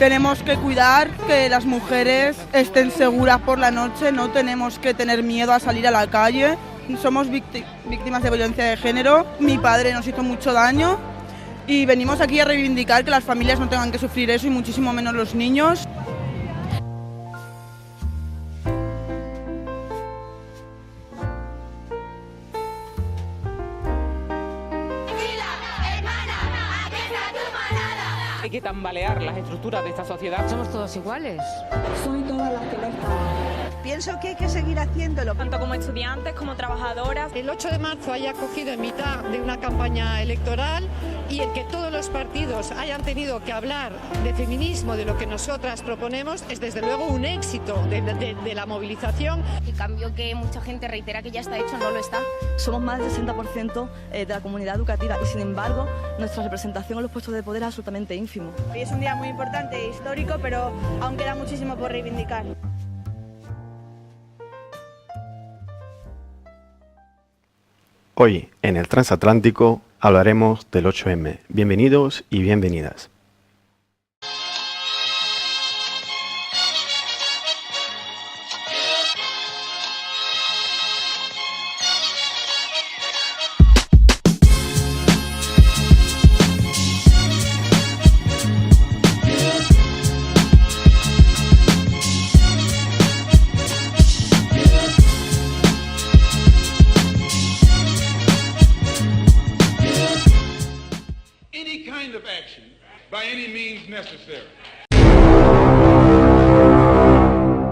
Tenemos que cuidar que las mujeres estén seguras por la noche, no tenemos que tener miedo a salir a la calle. Somos víctimas de violencia de género, mi padre nos hizo mucho daño y venimos aquí a reivindicar que las familias no tengan que sufrir eso y muchísimo menos los niños. Hay que tambalear las estructuras de esta sociedad. Somos todos iguales. Soy todas las que no están. Pienso que hay que seguir haciéndolo. Tanto como estudiantes, como trabajadoras. El 8 de marzo haya cogido en mitad de una campaña electoral y el que todos los partidos hayan tenido que hablar de feminismo, de lo que nosotras proponemos, es desde luego un éxito de la movilización. El cambio que mucha gente reitera que ya está hecho no lo está. Somos más del 60% de la comunidad educativa y sin embargo nuestra representación en los puestos de poder es absolutamente ínfimo. Hoy es un día muy importante e histórico, pero aún queda muchísimo por reivindicar. Hoy, en el Transatlántico, hablaremos del 8M. Bienvenidos y bienvenidas.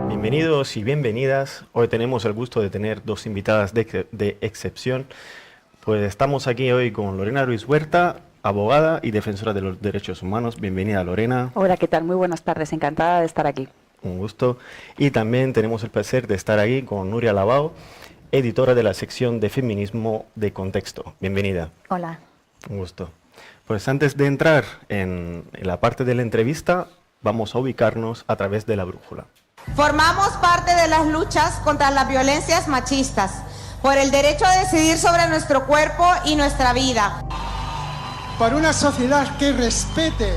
Bienvenidos y bienvenidas. Hoy tenemos el gusto de tener dos invitadas de excepción. Pues estamos aquí hoy con Lorena Ruiz Huerta, abogada y defensora de los derechos humanos. Bienvenida, Lorena. Hola, ¿qué tal? Muy buenas tardes, encantada de estar aquí. Un gusto. Y también tenemos el placer de estar aquí con Nuria Labao, editora de la sección de feminismo de Contexto. Bienvenida. Hola. Un gusto. Pues antes de entrar en la parte de la entrevista, vamos a ubicarnos a través de la brújula. Formamos parte de las luchas contra las violencias machistas, por el derecho a decidir sobre nuestro cuerpo y nuestra vida. Por una sociedad que respete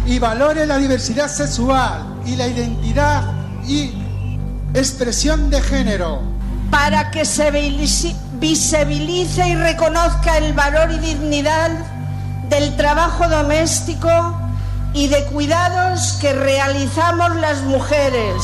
y valore la diversidad sexual y la identidad y expresión de género. Para que se visibilice y reconozca el valor y dignidad del trabajo doméstico y de cuidados que realizamos las mujeres.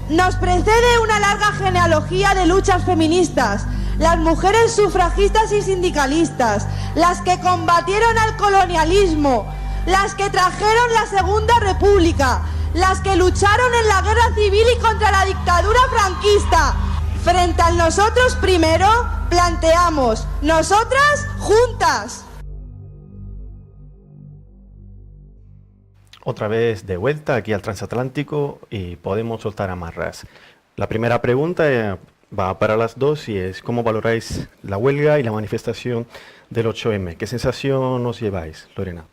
Nos precede una larga genealogía de luchas feministas, las mujeres sufragistas y sindicalistas, las que combatieron al colonialismo, las que trajeron la Segunda República, las que lucharon en la guerra civil y contra la dictadura franquista. Frente al nosotros primero, planteamos nosotras juntas. Otra vez de vuelta aquí al Transatlántico y podemos soltar amarras. La primera pregunta va para las dos y es: ¿cómo valoráis la huelga y la manifestación del 8M? ¿Qué sensación os lleváis, Lorena?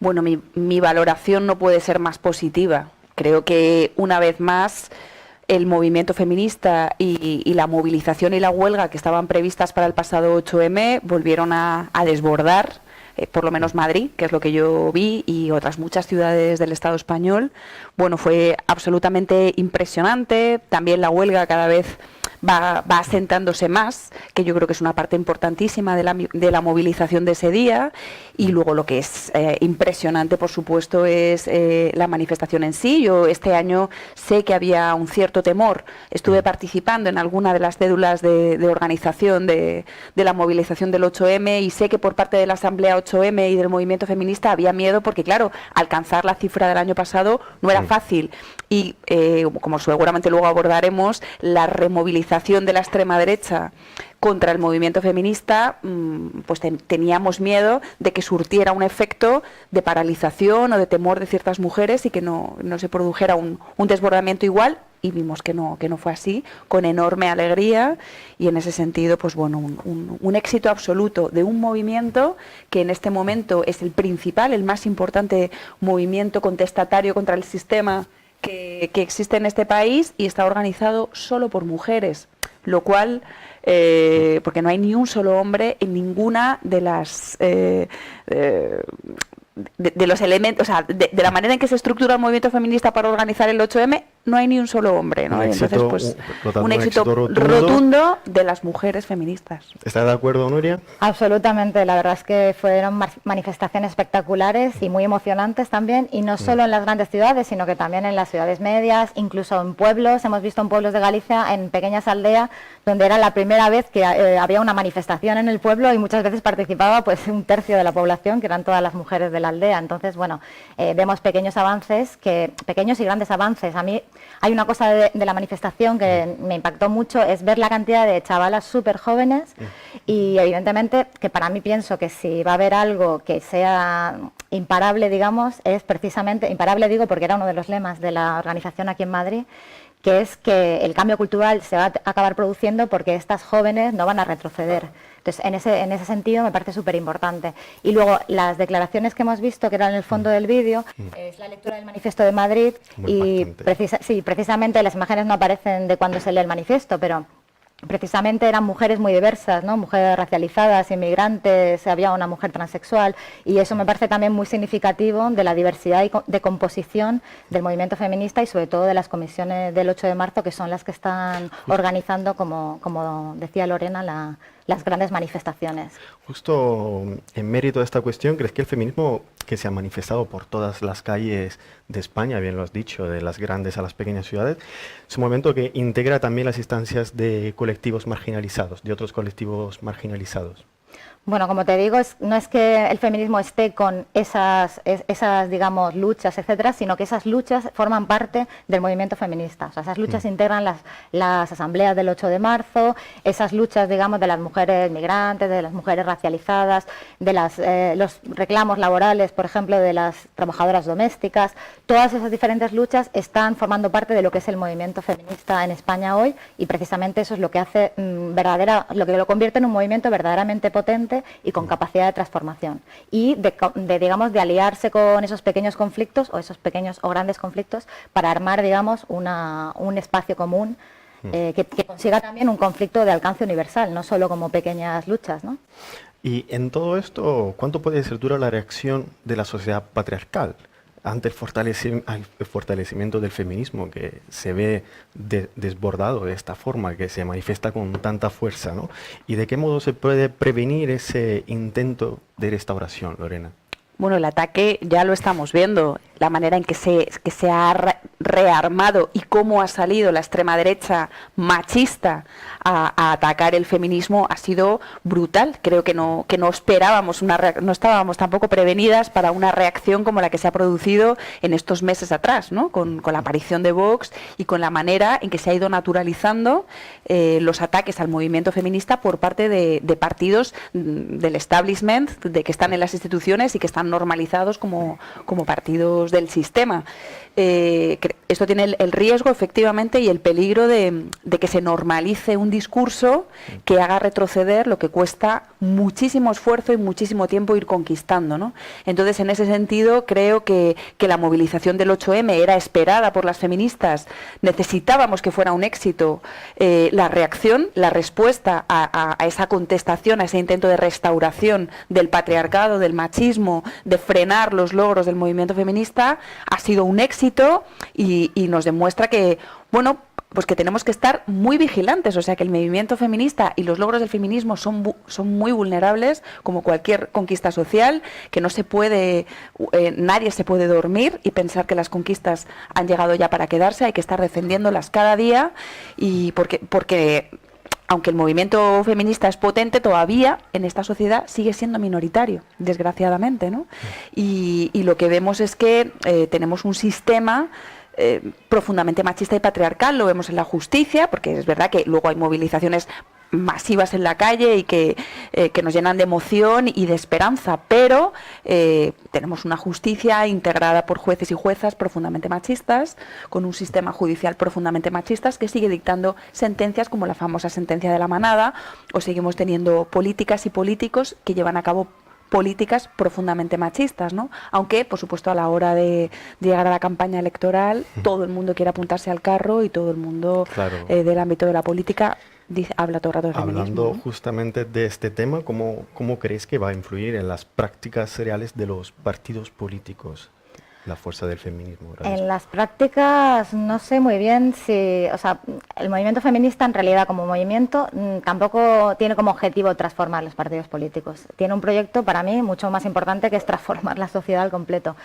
Bueno, mi valoración no puede ser más positiva. Creo que una vez más el movimiento feminista y la movilización y la huelga que estaban previstas para el pasado 8M volvieron a desbordar. Por lo menos Madrid, que es lo que yo vi, y otras muchas ciudades del Estado español. Bueno, fue absolutamente impresionante. También la huelga cada vez va asentándose más, que yo creo que es una parte importantísima de la movilización de ese día. Y luego lo que es impresionante, por supuesto, es la manifestación en sí. Yo este año sé que había un cierto temor. Estuve participando en alguna de las cédulas de organización de la movilización del 8M y sé que por parte de la Asamblea 8M y del movimiento feminista había miedo porque, claro, alcanzar la cifra del año pasado no era fácil. Y, como seguramente luego abordaremos, la removilización de la extrema derecha contra el movimiento feminista, pues teníamos miedo de que surtiera un efecto de paralización o de temor de ciertas mujeres y que no se produjera un desbordamiento igual, y vimos que no fue así, con enorme alegría, y en ese sentido, pues bueno, un éxito absoluto de un movimiento que en este momento es el principal, el más importante movimiento contestatario contra el sistema que existe en este país, y está organizado solo por mujeres, lo cual, porque no hay ni un solo hombre en ninguna de las de los elementos, o sea, de la manera en que se estructura el movimiento feminista para organizar el 8M, no hay ni un solo hombre, ¿no? Entonces, pues, un éxito rotundo de las mujeres feministas. ¿Está de acuerdo, Nuria? Absolutamente, la verdad es que fueron manifestaciones espectaculares y muy emocionantes también, y no solo en las grandes ciudades, sino que también en las ciudades medias, incluso en pueblos. Hemos visto en pueblos de Galicia, en pequeñas aldeas, donde era la primera vez que había una manifestación en el pueblo, y muchas veces participaba pues un tercio de la población, que eran todas las mujeres de la aldea. Entonces, bueno, vemos pequeños y grandes avances. A mí hay una cosa de la manifestación que me impactó mucho, es ver la cantidad de chavalas súper jóvenes, y evidentemente que para mí pienso que si va a haber algo que sea imparable, digamos, es precisamente, imparable digo porque era uno de los lemas de la organización aquí en Madrid, que es que el cambio cultural se va a acabar produciendo porque estas jóvenes no van a retroceder. Entonces, en ese sentido me parece súper importante. Y luego, las declaraciones que hemos visto, que eran en el fondo del vídeo, es la lectura del manifiesto de Madrid, y precisamente las imágenes no aparecen de cuando se lee el manifiesto, pero precisamente eran mujeres muy diversas, ¿no? Mujeres racializadas, inmigrantes, había una mujer transexual, y eso me parece también muy significativo de la diversidad de composición del movimiento feminista, y sobre todo de las comisiones del 8 de marzo, que son las que están organizando, como decía Lorena, las grandes manifestaciones. Justo en mérito de esta cuestión, ¿crees que el feminismo que se ha manifestado por todas las calles de España, bien lo has dicho, de las grandes a las pequeñas ciudades, es un movimiento que integra también las instancias de colectivos marginalizados, de otros colectivos marginalizados? Bueno, como te digo, no es que el feminismo esté con esas digamos, luchas, etcétera, sino que esas luchas forman parte del movimiento feminista. O sea, esas luchas integran las asambleas del 8 de marzo, esas luchas, digamos, de las mujeres migrantes, de las mujeres racializadas, de los reclamos laborales, por ejemplo, de las trabajadoras domésticas. Todas esas diferentes luchas están formando parte de lo que es el movimiento feminista en España hoy, y precisamente eso es lo que hace lo que lo convierte en un movimiento verdaderamente potente y con capacidad de transformación, y digamos, de aliarse con esos pequeños conflictos, o esos pequeños o grandes conflictos, para armar, digamos, un espacio común que consiga también un conflicto de alcance universal, no solo como pequeñas luchas, ¿no? Y en todo esto, ¿cuánto puede ser dura la reacción de la sociedad patriarcal ante el fortalecimiento del feminismo, que se ve desbordado de esta forma, que se manifiesta con tanta fuerza, ¿no? ¿Y de qué modo se puede prevenir ese intento de restauración, Lorena? Bueno, el ataque ya lo estamos viendo, la manera en que se ha rearmado y cómo ha salido la extrema derecha machista a atacar el feminismo ha sido brutal. Creo que no esperábamos no estábamos tampoco prevenidas para una reacción como la que se ha producido en estos meses atrás, ¿no? Con la aparición de Vox y con la manera en que se ha ido naturalizando los ataques al movimiento feminista por parte de partidos del establishment, de que están en las instituciones y que están normalizados como partidos del sistema. Esto tiene el riesgo, efectivamente, y el peligro de que se normalice un discurso que haga retroceder lo que cuesta muchísimo esfuerzo y muchísimo tiempo ir conquistando, ¿no? Entonces, en ese sentido, creo que la movilización del 8M era esperada por las feministas. Necesitábamos que fuera un éxito la reacción, la respuesta a esa contestación, a ese intento de restauración del patriarcado, del machismo, de frenar los logros del movimiento feminista. Ha sido un éxito y nos demuestra que, bueno, pues que tenemos que estar muy vigilantes, o sea que el movimiento feminista y los logros del feminismo son muy vulnerables, como cualquier conquista social, que no se puede, nadie se puede dormir y pensar que las conquistas han llegado ya para quedarse, hay que estar defendiéndolas cada día, y porque aunque el movimiento feminista es potente, todavía en esta sociedad sigue siendo minoritario, desgraciadamente, ¿no? Y lo que vemos es que tenemos un sistema profundamente machista y patriarcal. Lo vemos en la justicia, porque es verdad que luego hay movilizaciones masivas en la calle y que nos llenan de emoción y de esperanza, pero tenemos una justicia integrada por jueces y juezas profundamente machistas, con un sistema judicial profundamente machistas que sigue dictando sentencias como la famosa sentencia de la manada, o seguimos teniendo políticas y políticos que llevan a cabo políticas profundamente machistas, ¿no? Aunque, por supuesto, a la hora de llegar a la campaña electoral, todo el mundo quiere apuntarse al carro y todo el mundo del ámbito de la política habla todo el rato de feminismo. Hablando ¿no? justamente de este tema, ¿cómo crees que va a influir en las prácticas reales de los partidos políticos la fuerza del feminismo? En las prácticas no sé muy bien si, o sea, el movimiento feminista en realidad como movimiento tampoco tiene como objetivo transformar los partidos políticos. Tiene un proyecto para mí mucho más importante que es transformar la sociedad al completo.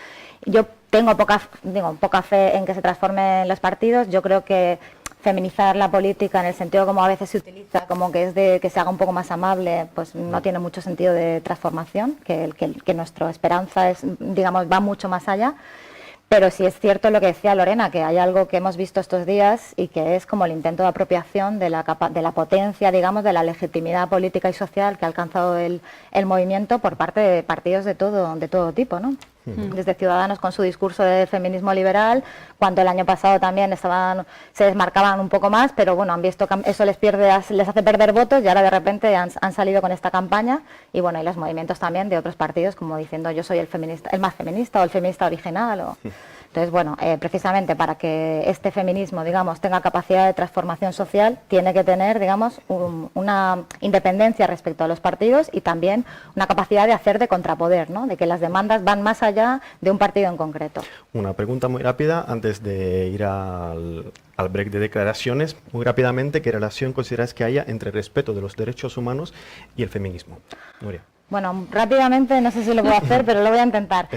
Yo tengo poca fe en que se transformen los partidos. Yo creo que feminizar la política en el sentido como a veces se utiliza, como que es de que se haga un poco más amable, pues no tiene mucho sentido de transformación, que nuestra esperanza es, digamos, va mucho más allá. Pero sí es cierto lo que decía Lorena, que hay algo que hemos visto estos días y que es como el intento de apropiación de la potencia, digamos, de la legitimidad política y social que ha alcanzado el movimiento por parte de partidos de todo tipo, ¿no? Desde Ciudadanos con su discurso de feminismo liberal, cuando el año pasado también se desmarcaban un poco más, pero bueno, han visto que eso les hace perder votos y ahora de repente han salido con esta campaña y bueno, y los movimientos también de otros partidos como diciendo yo soy el más feminista o el feminista original. Entonces, bueno, precisamente para que este feminismo, digamos, tenga capacidad de transformación social, tiene que tener, digamos, una independencia respecto a los partidos y también una capacidad de hacer de contrapoder, ¿no? De que las demandas van más allá de un partido en concreto. Una pregunta muy rápida antes de ir al break de declaraciones. Muy rápidamente, ¿qué relación consideras que haya entre el respeto de los derechos humanos y el feminismo? Nuria. Bueno, rápidamente, no sé si lo puedo hacer, pero lo voy a intentar.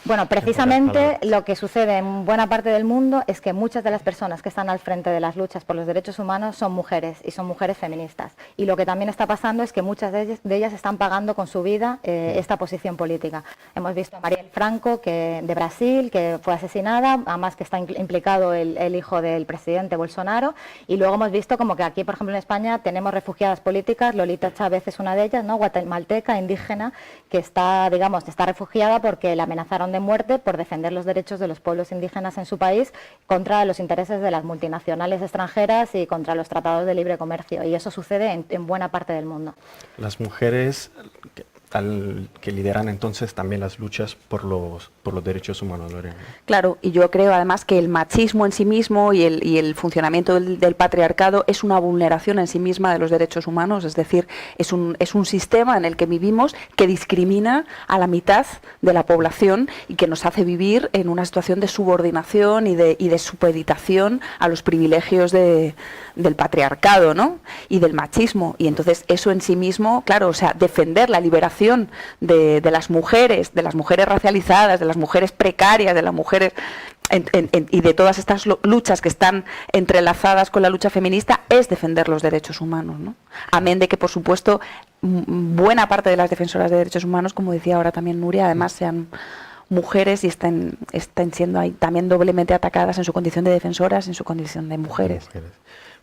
Bueno, precisamente lo que sucede en buena parte del mundo es que muchas de las personas que están al frente de las luchas por los derechos humanos son mujeres y son mujeres feministas. Y lo que también está pasando es que muchas de ellas están pagando con su vida esta posición política. Hemos visto a Marielle Franco de Brasil, que fue asesinada, además que está implicado el hijo del presidente Bolsonaro. Y luego hemos visto como que aquí, por ejemplo, en España tenemos refugiadas políticas. Lolita Chávez es una de ellas, ¿no? Guatemalteca, indígena, que está refugiada porque la amenazaron de muerte por defender los derechos de los pueblos indígenas en su país contra los intereses de las multinacionales extranjeras y contra los tratados de libre comercio. Y eso sucede en buena parte del mundo. Las mujeres que lideran entonces también las luchas por los derechos humanos, Lorena. Claro, y yo creo además que el machismo en sí mismo y el funcionamiento del patriarcado es una vulneración en sí misma de los derechos humanos, es decir, es un sistema en el que vivimos que discrimina a la mitad de la población y que nos hace vivir en una situación de subordinación y de supeditación a los privilegios del patriarcado, ¿no? Y del machismo. Y entonces eso en sí mismo, claro, o sea, defender la liberación de las mujeres racializadas, de las mujeres precarias, de las mujeres y de todas estas luchas que están entrelazadas con la lucha feminista es defender los derechos humanos, ¿no? Amén de que, por supuesto, buena parte de las defensoras de derechos humanos, como decía ahora también Nuria, además sean mujeres y estén siendo ahí también doblemente atacadas en su condición de defensoras, en su condición de mujeres.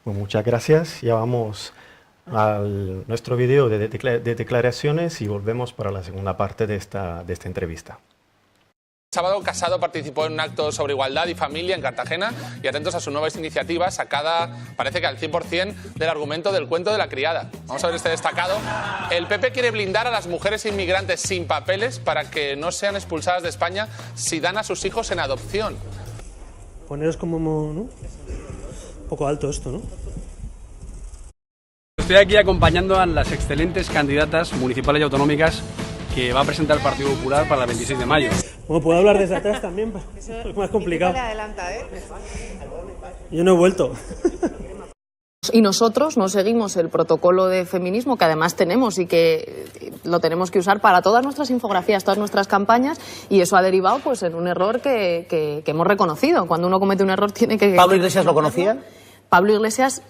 Bueno, muchas gracias. Ya vamos a nuestro video de declaraciones y volvemos para la segunda parte de esta entrevista. El sábado Casado participó en un acto sobre igualdad y familia en Cartagena y atentos a su nueva iniciativa sacada, parece que al 100% del argumento del cuento de la criada. Vamos a ver este destacado. El PP quiere blindar a las mujeres inmigrantes sin papeles para que no sean expulsadas de España si dan a sus hijos en adopción. Poneros como, ¿no? Un poco alto esto, ¿no? Estoy aquí acompañando a las excelentes candidatas municipales y autonómicas que va a presentar el Partido Popular para el 26 de mayo. Bueno, puedo hablar desde atrás también, pero es más complicado. Yo no he vuelto. Y nosotros no seguimos el protocolo de feminismo que además tenemos y que lo tenemos que usar para todas nuestras infografías, todas nuestras campañas, y eso ha derivado pues en un error que hemos reconocido. Cuando uno comete un error tiene que... ¿Pablo Iglesias lo conocía? Pablo Iglesias...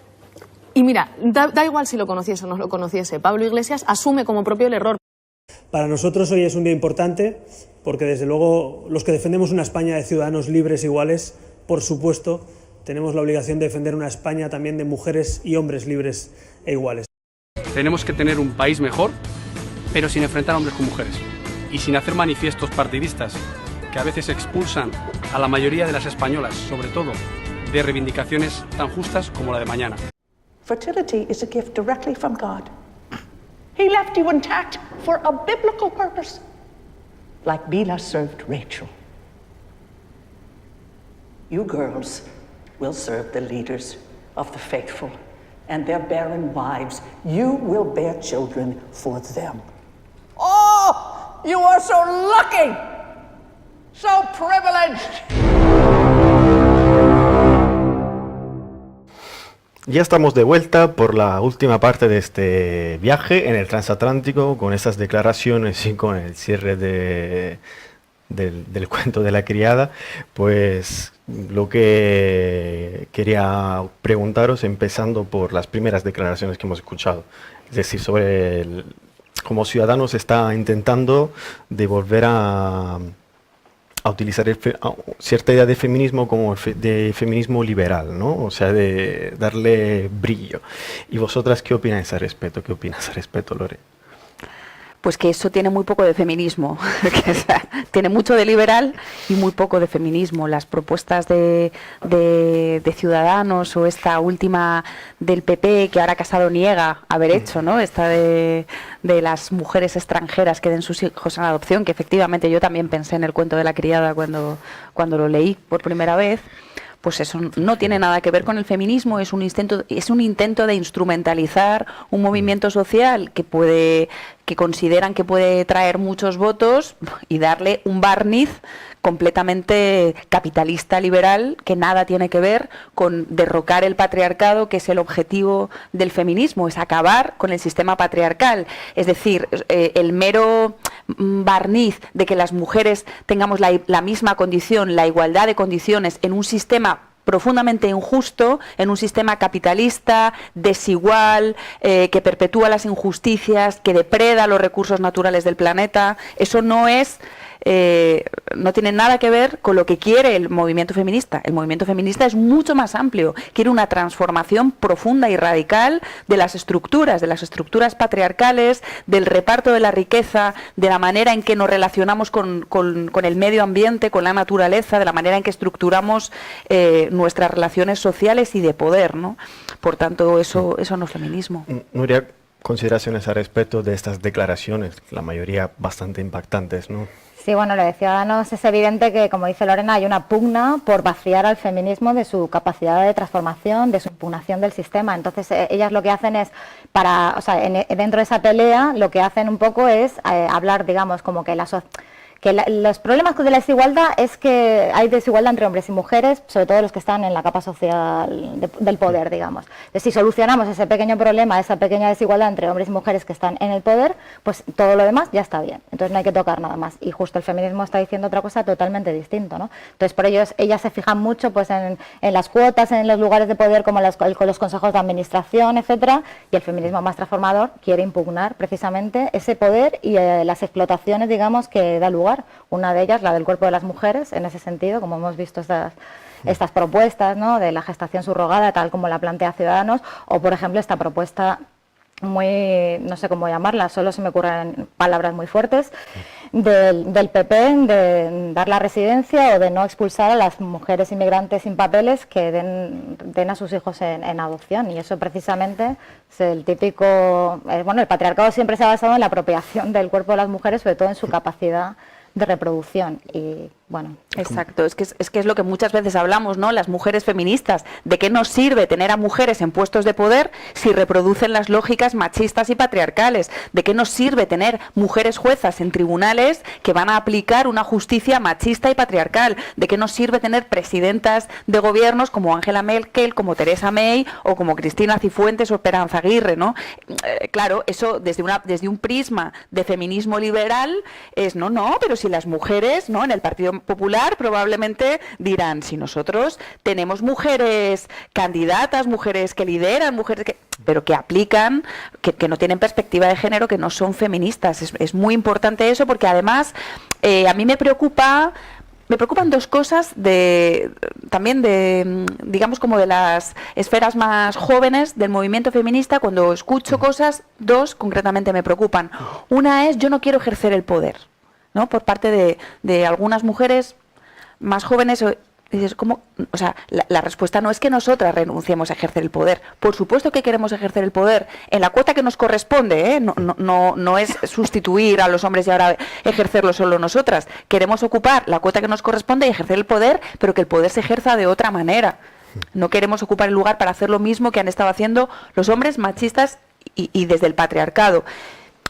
Y mira, da igual si lo conociese o no lo conociese. Pablo Iglesias asume como propio el error. Para nosotros hoy es un día importante porque desde luego los que defendemos una España de ciudadanos libres e iguales, por supuesto, tenemos la obligación de defender una España también de mujeres y hombres libres e iguales. Tenemos que tener un país mejor, pero sin enfrentar a hombres con mujeres y sin hacer manifiestos partidistas que a veces expulsan a la mayoría de las españolas, sobre todo de reivindicaciones tan justas como la de mañana. Fertility is a gift directly from God. He left you intact for a biblical purpose, like Bilhah served Rachel. You girls will serve the leaders of the faithful and they're bearing wives. You will bear children for them. Oh, you are so lucky, so privileged. Ya estamos de vuelta por la última parte de este viaje en el transatlántico, con estas declaraciones y con el cierre del cuento de la criada. Pues lo que quería preguntaros, empezando por las primeras declaraciones que hemos escuchado, es decir, sobre cómo Ciudadanos está intentando devolver a utilizar cierta idea de feminismo como de feminismo liberal, ¿no? O sea, de darle brillo. ¿Y vosotras qué opináis al respecto? ¿Qué opinas al respecto, Lore? Pues que eso tiene muy poco de feminismo, tiene mucho de liberal y muy poco de feminismo. Las propuestas de Ciudadanos o esta última del PP, que ahora Casado niega haber hecho, ¿no? Esta de las mujeres extranjeras que den sus hijos en adopción, que efectivamente yo también pensé en el cuento de la criada cuando lo leí por primera vez. Pues eso no tiene nada que ver con el feminismo, es un intento de instrumentalizar un movimiento social que consideran que puede traer muchos votos y darle un barniz completamente capitalista liberal que nada tiene que ver con derrocar el patriarcado, que es el objetivo del feminismo, es acabar con el sistema patriarcal. Es decir, el mero barniz de que las mujeres tengamos la misma condición, la igualdad de condiciones en un sistema profundamente injusto, en un sistema capitalista, desigual, que perpetúa las injusticias, que depreda los recursos naturales del planeta. Eso no tiene nada que ver con lo que quiere el movimiento feminista. El movimiento feminista es mucho más amplio, quiere una transformación profunda y radical de las estructuras patriarcales, del reparto de la riqueza, de la manera en que nos relacionamos con el medio ambiente, con la naturaleza, de la manera en que estructuramos nuestras relaciones sociales y de poder, ¿no? Por tanto, eso no es feminismo. Nuria, consideraciones al respecto de estas declaraciones, la mayoría bastante impactantes, ¿no? Sí, bueno, lo de Ciudadanos es evidente que, como dice Lorena, hay una pugna por vaciar al feminismo de su capacidad de transformación, de su impugnación del sistema. Entonces, ellas lo que hacen es, dentro de esa pelea, lo que hacen un poco es hablar, digamos, como que los problemas de la desigualdad es que hay desigualdad entre hombres y mujeres, sobre todo los que están en la capa social del poder, digamos. Entonces, si solucionamos ese pequeño problema, esa pequeña desigualdad entre hombres y mujeres que están en el poder, pues todo lo demás ya está bien. Entonces no hay que tocar nada más. Y justo el feminismo está diciendo otra cosa totalmente distinta, ¿no? Entonces, por ello, ellas se fijan mucho pues en las cuotas, en los lugares de poder como con los consejos de administración, etcétera, y el feminismo más transformador quiere impugnar precisamente ese poder y las explotaciones, digamos, que da lugar. Una de ellas, la del cuerpo de las mujeres, en ese sentido, como hemos visto estas propuestas, ¿no?, de la gestación subrogada, tal como la plantea Ciudadanos, o por ejemplo esta propuesta muy, no sé cómo llamarla, solo se me ocurren palabras muy fuertes, del PP de dar la residencia o de no expulsar a las mujeres inmigrantes sin papeles que den a sus hijos en adopción. Y eso precisamente es el típico... el patriarcado siempre se ha basado en la apropiación del cuerpo de las mujeres, sobre todo en su capacidad de reproducción. Y bueno, exacto, es que es lo que muchas veces hablamos, ¿no? Las mujeres feministas, ¿de qué nos sirve tener a mujeres en puestos de poder si reproducen las lógicas machistas y patriarcales? ¿De qué nos sirve tener mujeres juezas en tribunales que van a aplicar una justicia machista y patriarcal? ¿De qué nos sirve tener presidentas de gobiernos como Angela Merkel, como Theresa May o como Cristina Cifuentes o Esperanza Aguirre, ¿no? Claro, eso desde un prisma de feminismo liberal es no, pero si las mujeres, ¿no?, en el Partido Popular probablemente dirán, si nosotros tenemos mujeres candidatas, mujeres que lideran, pero que aplican, que no tienen perspectiva de género, que no son feministas. Es muy importante eso, porque además a mí me preocupan dos cosas también digamos, como de las esferas más jóvenes del movimiento feminista. Cuando escucho cosas, dos concretamente me preocupan. Una es, yo no quiero ejercer el poder, ¿no?, por parte de algunas mujeres más jóvenes. Dices, ¿cómo? O sea, la respuesta no es que nosotras renunciemos a ejercer el poder. Por supuesto que queremos ejercer el poder en la cuota que nos corresponde, ¿eh? No es sustituir a los hombres y ahora ejercerlo solo nosotras. Queremos ocupar la cuota que nos corresponde y ejercer el poder, pero que el poder se ejerza de otra manera. No queremos ocupar el lugar para hacer lo mismo que han estado haciendo los hombres machistas y desde el patriarcado.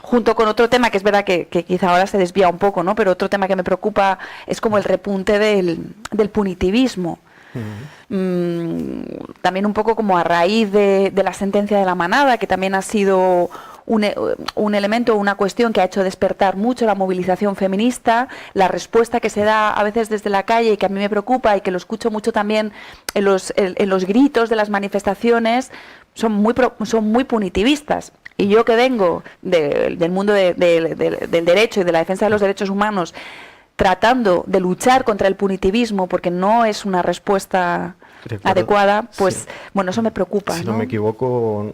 Junto con otro tema que es verdad que quizá ahora se desvía un poco, ¿no? Pero otro tema que me preocupa es como el repunte del punitivismo. También un poco como a raíz de la sentencia de la manada, que también ha sido un elemento, una cuestión que ha hecho despertar mucho la movilización feminista, la respuesta que se da a veces desde la calle y que a mí me preocupa y que lo escucho mucho también en los gritos de las manifestaciones, son muy punitivistas. Y yo que vengo del mundo del derecho y de la defensa de los derechos humanos, tratando de luchar contra el punitivismo porque no es una respuesta adecuada, pues sí. Bueno, eso me preocupa. Si no me equivoco,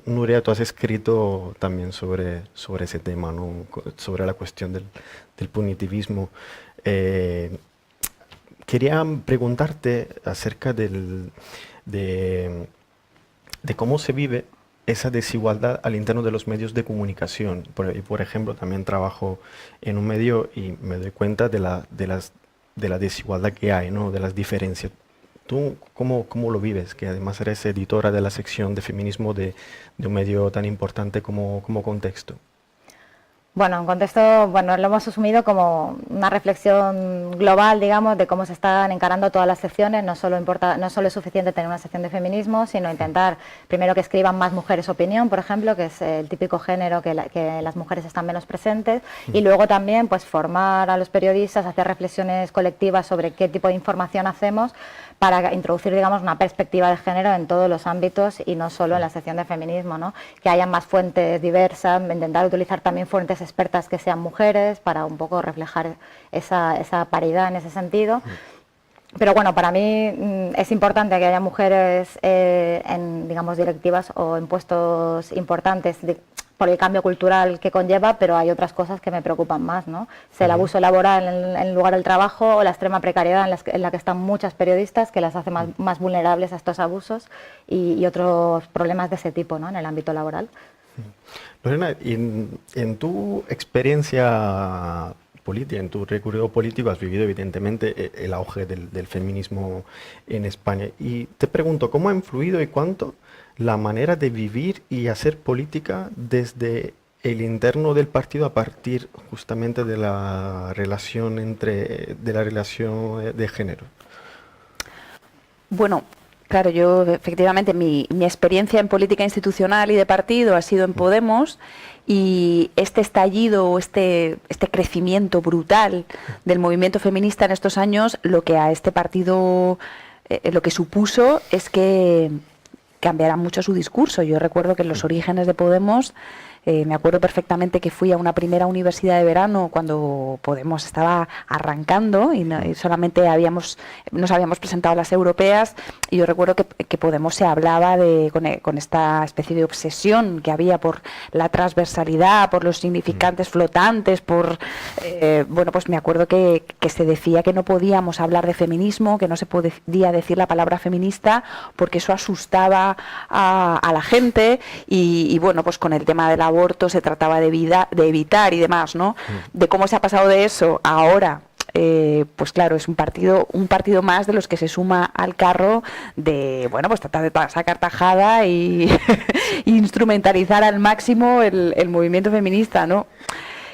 Nuria, tú has escrito también sobre ese tema, ¿no? Sobre la cuestión del punitivismo. Quería preguntarte acerca de cómo se vive esa desigualdad al interno de los medios de comunicación. Por ejemplo, también trabajo en un medio y me doy cuenta de la desigualdad que hay, ¿no? De las diferencias. ¿Tú cómo lo vives? Que además eres editora de la sección de feminismo de un medio tan importante como Contexto. Bueno, en Contexto, lo hemos asumido como una reflexión global, digamos, de cómo se están encarando todas las secciones. No solo es suficiente tener una sección de feminismo, sino intentar, primero, que escriban más mujeres opinión, por ejemplo, que es el típico género que las mujeres están menos presentes, y luego también, pues, formar a los periodistas, hacer reflexiones colectivas sobre qué tipo de información hacemos para introducir, digamos, una perspectiva de género en todos los ámbitos y no solo en la sección de feminismo, ¿no? Que haya más fuentes diversas, intentar utilizar también fuentes expertas que sean mujeres para un poco reflejar esa paridad en ese sentido. Pero bueno, para mí es importante que haya mujeres en, digamos, directivas o en puestos importantes por el cambio cultural que conlleva, pero hay otras cosas que me preocupan más, ¿no? Es el abuso laboral en el lugar del trabajo o la extrema precariedad en la que están muchas periodistas, que las hace más vulnerables a estos abusos y otros problemas de ese tipo, ¿no? En el ámbito laboral. Lorena, en tu experiencia política, en tu recorrido político, has vivido evidentemente el auge del feminismo en España. Y te pregunto, ¿cómo ha influido y cuánto la manera de vivir y hacer política desde el interno del partido a partir justamente de la relación de género? Bueno, claro, yo efectivamente mi experiencia en política institucional y de partido ha sido en Podemos, y este estallido, este crecimiento brutal del movimiento feminista en estos años, lo que a este partido lo que supuso es que cambiará mucho su discurso. Yo recuerdo que en los orígenes de Podemos, me acuerdo perfectamente que fui a una primera universidad de verano cuando Podemos estaba arrancando y solamente nos habíamos presentado a las europeas, y yo recuerdo que Podemos se hablaba con esta especie de obsesión que había por la transversalidad, por los significantes flotantes, pues me acuerdo que se decía que no podíamos hablar de feminismo, que no se podía decir la palabra feminista porque eso asustaba a la gente, y bueno, pues con el tema del aborto se trataba de evitar y demás, ¿no? De cómo se ha pasado de eso a ahora, pues claro, es un partido más de los que se suma al carro de, bueno, pues tratar de sacar tajada y instrumentalizar al máximo el movimiento feminista, ¿no?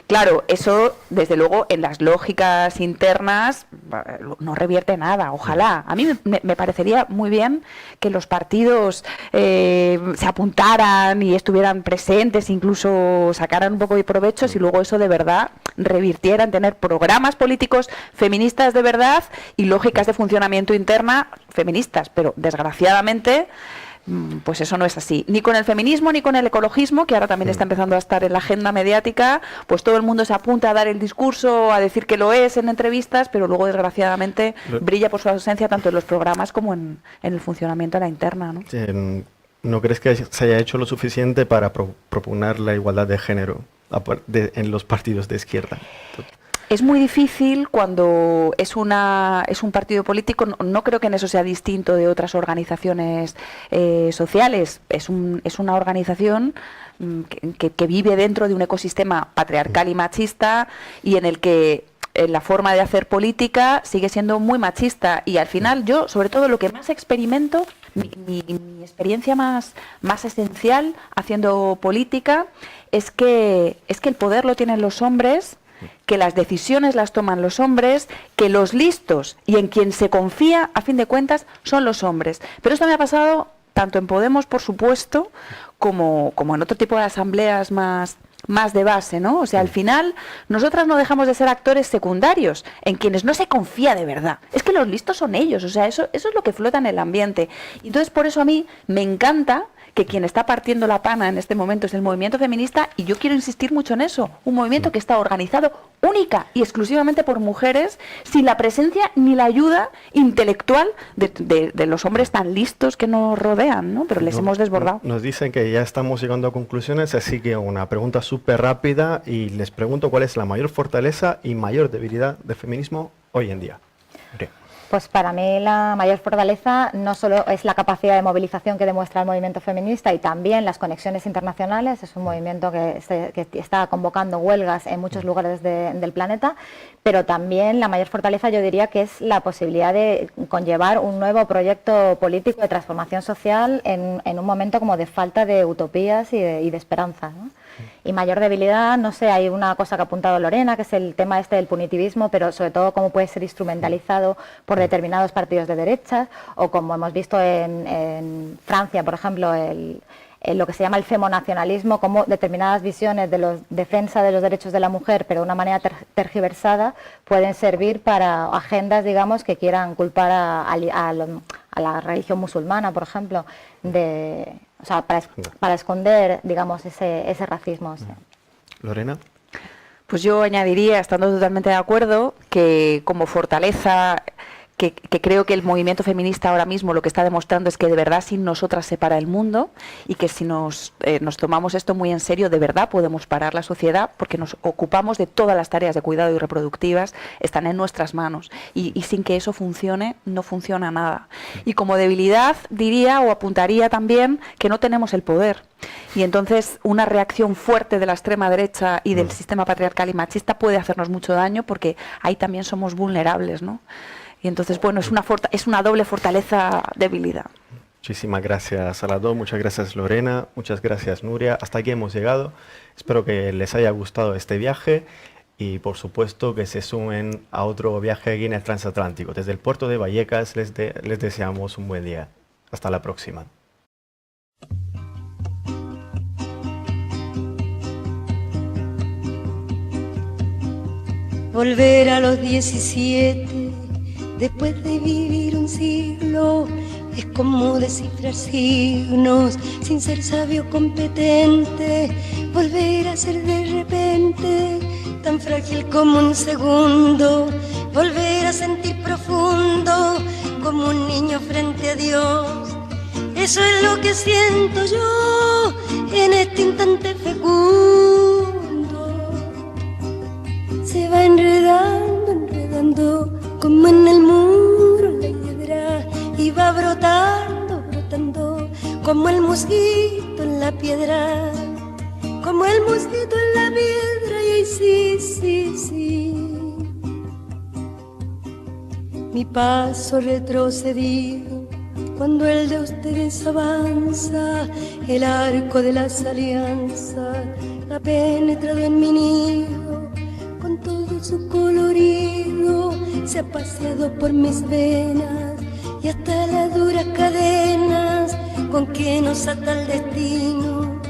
Claro, eso, desde luego, en las lógicas internas no revierte nada, ojalá. A mí me parecería muy bien que los partidos se apuntaran y estuvieran presentes, incluso sacaran un poco de provecho, si luego eso de verdad revirtiera en tener programas políticos feministas de verdad y lógicas de funcionamiento interna feministas. Pero, desgraciadamente, pues eso no es así, ni con el feminismo ni con el ecologismo, que ahora también está empezando a estar en la agenda mediática. Pues todo el mundo se apunta a dar el discurso, a decir que lo es en entrevistas, pero luego desgraciadamente brilla por su ausencia tanto en los programas como en el funcionamiento de la interna, ¿no? ¿No crees que se haya hecho lo suficiente para proponer la igualdad de género en los partidos de izquierda? Es muy difícil cuando es un partido político. No creo que en eso sea distinto de otras organizaciones sociales. Es una organización que vive dentro de un ecosistema patriarcal y machista, y en el que la forma de hacer política sigue siendo muy machista, y al final yo, sobre todo, lo que más experimento, mi experiencia más esencial haciendo política es que el poder lo tienen los hombres, que las decisiones las toman los hombres, que los listos y en quien se confía, a fin de cuentas, son los hombres. Pero esto me ha pasado tanto en Podemos, por supuesto, como en otro tipo de asambleas más de base, ¿no? O sea, al final, nosotras no dejamos de ser actores secundarios en quienes no se confía de verdad. Es que los listos son ellos, o sea, eso es lo que flota en el ambiente. Y entonces, por eso a mí me encanta que quien está partiendo la pana en este momento es el movimiento feminista, y yo quiero insistir mucho en eso, un movimiento que está organizado única y exclusivamente por mujeres, sin la presencia ni la ayuda intelectual de los hombres tan listos que nos rodean, ¿no? Pero les hemos desbordado. Nos dicen que ya estamos llegando a conclusiones, así que una pregunta súper rápida, y les pregunto cuál es la mayor fortaleza y mayor debilidad del feminismo hoy en día. Pues para mí la mayor fortaleza no solo es la capacidad de movilización que demuestra el movimiento feminista, y también las conexiones internacionales. Es un movimiento que está convocando huelgas en muchos lugares del planeta, pero también la mayor fortaleza, yo diría, que es la posibilidad de conllevar un nuevo proyecto político de transformación social en un momento como de falta de utopías y de esperanza, ¿no? Y mayor debilidad, no sé, hay una cosa que ha apuntado Lorena, que es el tema del punitivismo, pero sobre todo cómo puede ser instrumentalizado por determinados partidos de derechas, o como hemos visto en Francia, por ejemplo, lo que se llama el femonacionalismo, como determinadas visiones de la defensa de los derechos de la mujer, pero de una manera tergiversada, pueden servir para agendas, digamos, que quieran culpar a la religión musulmana, por ejemplo, o sea, para esconder, digamos, ese racismo. Sí. Lorena. Pues yo añadiría, estando totalmente de acuerdo, que como fortaleza, que creo que el movimiento feminista ahora mismo lo que está demostrando es que de verdad sin nosotras se para el mundo, y que si nos tomamos esto muy en serio, de verdad podemos parar la sociedad, porque nos ocupamos de todas las tareas de cuidado y reproductivas, están en nuestras manos, y sin que eso funcione, no funciona nada. Y como debilidad diría o apuntaría también que no tenemos el poder. Y entonces una reacción fuerte de la extrema derecha y del sistema patriarcal y machista puede hacernos mucho daño, porque ahí también somos vulnerables, ¿no? Y entonces, bueno, es una doble fortaleza-debilidad. Muchísimas gracias a las dos, muchas gracias Lorena, muchas gracias Nuria. Hasta aquí hemos llegado. Espero que les haya gustado este viaje, y por supuesto que se sumen a otro viaje aquí en el transatlántico. Desde el puerto de Vallecas les deseamos un buen día. Hasta la próxima. Volver a los 17 después de vivir un siglo es como descifrar signos sin ser sabio competente. Volver a ser de repente tan frágil como un segundo. Volver a sentir profundo como un niño frente a Dios. Eso es lo que siento yo en este instante fecundo. Se va enredando, enredando como en el muro la hiedra, y va brotando, brotando como el mosquito en la piedra, como el mosquito en la piedra. Y sí, sí, sí, mi paso retrocedido cuando el de ustedes avanza, el arco de las alianzas ha penetrado en mi nido. Con todo su colorido se ha paseado por mis venas, y hasta las duras cadenas con que nos ata el destino.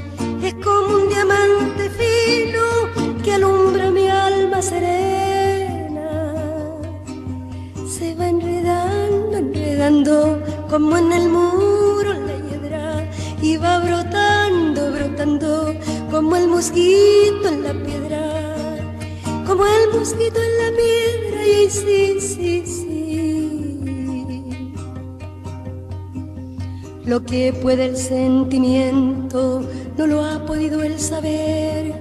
Es como un diamante fino que alumbra mi alma serena. Se va enredando, enredando como en el muro la hiedra, y va brotando, brotando como el mosquito en la piedra, como el mosquito en la piedra. Y sí, sí, sí, lo que puede el sentimiento no lo ha podido el saber,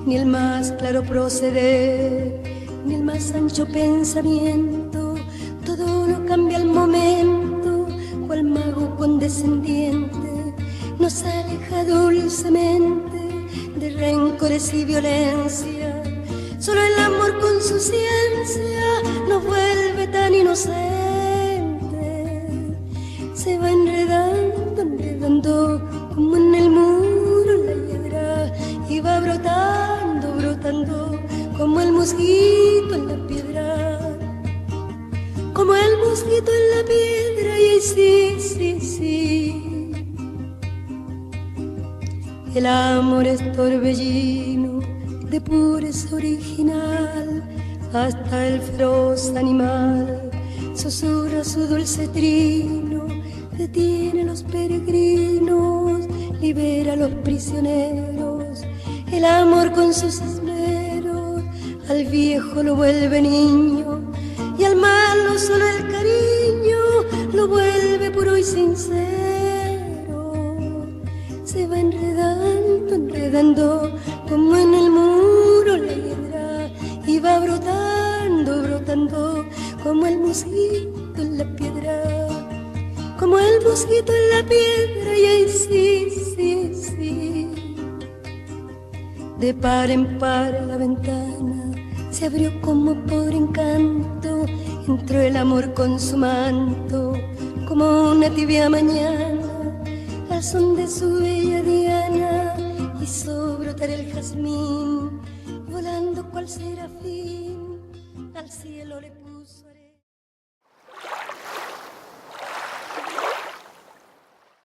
ni el más claro proceder, ni el más ancho pensamiento. Todo lo cambia al momento, cual mago condescendiente nos aleja dulcemente de rencores y violencia. Solo el amor con su ciencia nos vuelve tan inocentes. Se va enredando, enredando como en el muro la hiedra, y va brotando, brotando como el mosquito en la piedra, como el mosquito en la piedra. Y sí, sí, sí, el amor es torbellino de pureza original, hasta el feroz animal susurra su dulce trino, detiene a los peregrinos, libera a los prisioneros. El amor con sus esmeros al viejo lo vuelve niño, y al malo solo el cariño lo vuelve puro y sincero. Se va enredando, enredando como en el muro la hiedra, y va brotando, brotando como el mosquito en la piedra, como el mosquito en la piedra. Y ahí sí, sí, sí, de par en par la ventana se abrió como por encanto, entró el amor con su manto, como una tibia mañana, al son de su bella diana, hizo brotar el jazmín, volando cual serafín, al cielo le